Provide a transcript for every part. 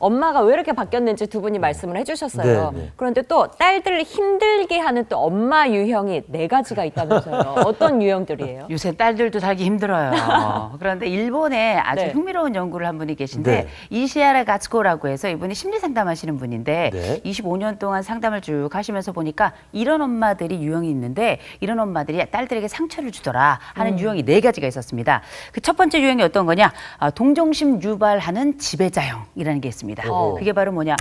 엄마가 왜 이렇게 바뀌었는지 두 분이 말씀을 해주셨어요. 네, 네. 그런데 또 딸들을 힘들게 하는 또 엄마 유형이 4가지가 있다면서요. 어떤 유형들이에요? 요새 딸들도 살기 힘들어요. 그런데 일본에 아주 네. 흥미로운 연구를 한 분이 계신데 네. 이시아라 가츠코라고 해서 이분이 심리 상담하시는 분인데 네. 25년 동안 상담을 쭉 하시면서 보니까 이런 엄마들이 유형이 있는데 이런 엄마들이 딸들에게 상처를 주더라 하는 유형이 4가지가 있었습니다. 그 첫 번째 유형이 어떤 거냐? 동정심 유발하는 지배자형이라는 게 있습니다. 그게 바로 뭐냐?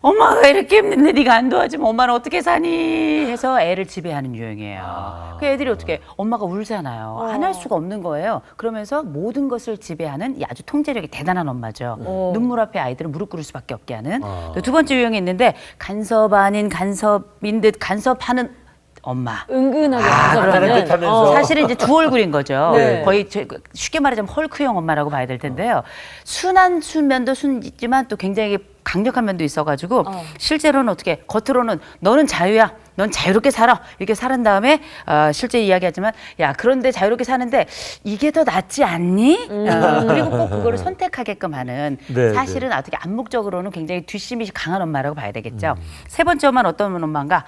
엄마가 이렇게 힘든데 네가 안 도와주면 엄마는 어떻게 사니? 해서 애를 지배하는 유형이에요. 그 애들이 어떻게 엄마가 울잖아요. 안 할 수가 없는 거예요. 그러면서 모든 것을 지배하는 이 아주 통제력이 대단한 엄마죠. 눈물 앞에 아이들은 무릎 꿇을 수밖에 없게 하는. 또 두 번째 유형이 있는데 간섭 아닌 간섭인 듯 간섭하는 엄마. 은근하게 그다른 간섭하는. 듯하면서. 사실은 이제 두 얼굴인 거죠. 네. 거의 쉽게 말하자면 헐크형 엄마라고 봐야 될 텐데요. 순한 면도 순있지만 또 굉장히 강력한 면도 있어가지고 실제로는 어떻게 겉으로는 너는 자유야. 넌 자유롭게 살아. 이렇게 살은 다음에 실제 이야기하지만 야 그런데 자유롭게 사는데 이게 더 낫지 않니? 그리고 꼭 그거를 선택하게끔 하는 네, 사실은 어떻게 암묵적으로는 굉장히 뒷심이 강한 엄마라고 봐야 되겠죠. 세 번째 엄마는 어떤 엄마인가?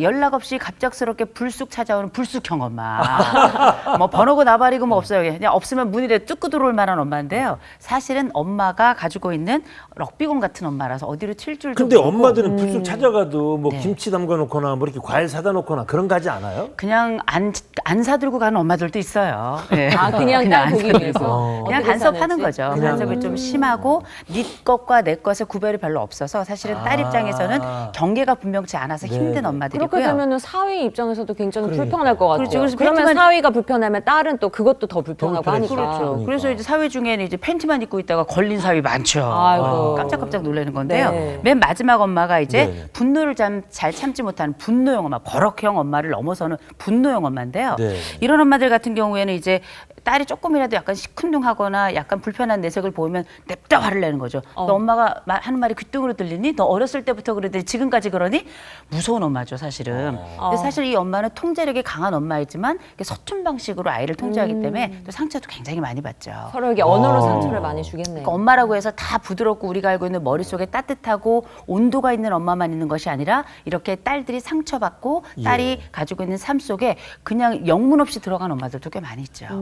연락 없이 갑작스럽게 불쑥 찾아오는 불쑥형 엄마. 뭐 번호고 나발이고 뭐 없어요. 그냥 없으면 문이라도 뚫고 들어올 만한 엄마인데요. 사실은 엄마가 가지고 있는 럭비공 같은 엄마라서 어디로 튈 줄도 근데 모르고 엄마들은 불쑥 찾아가도 뭐 네. 김치 담가 놓거나 뭐 이렇게 과일 사다 놓거나 그런 거 하지 않아요? 그냥 안 사들고 가는 엄마들도 있어요. 네. 그냥 딸 안 보기 사들고. 위해서. 그냥 어떻게 간섭하는 사는지. 거죠. 그냥. 간섭이 좀 심하고 네 것과 내 것의 구별이 별로 없어서 사실은 딸 입장에서는 경계가 분명치 않아서 네, 힘든 네. 엄마들이고요. 그렇게 되면은 사위 입장에서도 굉장히 그러니까. 불편할 것 같아요. 그렇죠. 그래서 그러면 팬티만- 사위가 불편하면 딸은 또 그것도 더 불편하고 불편해지죠. 하니까. 그렇죠. 그래서 이제 사회 중에는 이제 팬티만 입고 있다가 걸린 사위 많죠. 아이고. 깜짝깜짝 놀라는 건데요. 네. 맨 마지막 엄마가 이제 네. 분노를 잘 참지 못하는 분노형 엄마, 버럭형 엄마를 넘어서는 분노형 엄마인데요. 네. 이런 엄마들 같은 경우에는 이제 딸이 조금이라도 약간 시큰둥하거나 약간 불편한 내색을 보이면 냅다 화를 내는 거죠. 너 엄마가 하는 말이 귀뚱으로 들리니? 너 어렸을 때부터 그러더니 지금까지 그러니? 무서운 엄마죠, 사실은. 근데 사실 이 엄마는 통제력이 강한 엄마이지만 서툰 방식으로 아이를 통제하기 때문에 또 상처도 굉장히 많이 받죠. 서로에게 언어로 상처를 많이 주겠네요. 그러니까 엄마라고 해서 다 부드럽고 우리가 알고 있는 머릿속에 따뜻하고 온도가 있는 엄마만 있는 것이 아니라 이렇게 딸들이 상처받고 딸이 가지고 있는 삶 속에 그냥 영문 없이 들어간 엄마들도 꽤 많이 있죠.